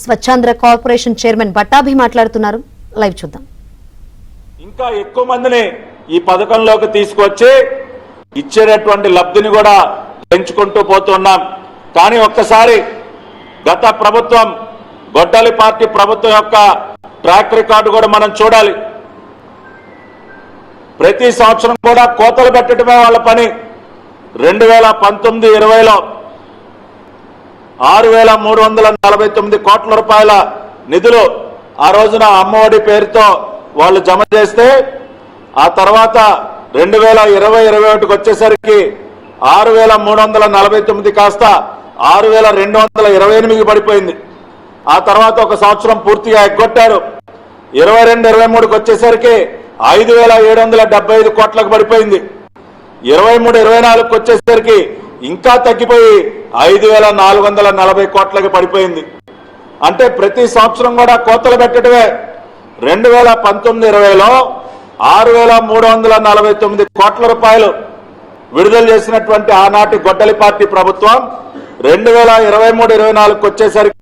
Swachhandhra corporation chairman Pattabhi మాట్లాడుతున్నారు. Live చూద్దాం. ఇంకా ఎక్కువ మందిని ఈ పథకంలోకి తీసుకొచ్చి ఇచ్చేటటువంటి లబ్ధిని కూడా పెంచుకుంటూ పోతున్నాం. కానీ ఒక్కసారి గత ప్రభుత్వం గొడ్డలి పార్టీ ప్రభుత్వం యొక్క ట్రాక్ రికార్డు కూడా మనం చూడాలి. ప్రతి సంవత్సరం కూడా కోతలు పెట్టడమే వాళ్ళ పని. 2019-20లో 6,349 కోట్ల రూపాయల నిధులు ఆ రోజున అమ్మఒడి పేరుతో వాళ్ళు జమ చేస్తే, ఆ తర్వాత 2020-21కి వచ్చేసరికి 6,349 కాస్త 6,228 పడిపోయింది. ఆ తర్వాత ఒక సంవత్సరం పూర్తిగా ఎగ్గొట్టారు. 22-23కి వచ్చేసరికి 5,775 కోట్లకు పడిపోయింది. 23-24కి వచ్చేసరికి ఇంకా తగ్గిపోయి 5,440 కోట్లకి పడిపోయింది. అంటే ప్రతి సంవత్సరం కూడా కోతలు పెట్టడమే. 2019-20లో 6,349 కోట్ల రూపాయలు విడుదల చేసినటువంటి ఆనాటి గొడ్డలి పార్టీ ప్రభుత్వం 2023-24కి వచ్చేసరికి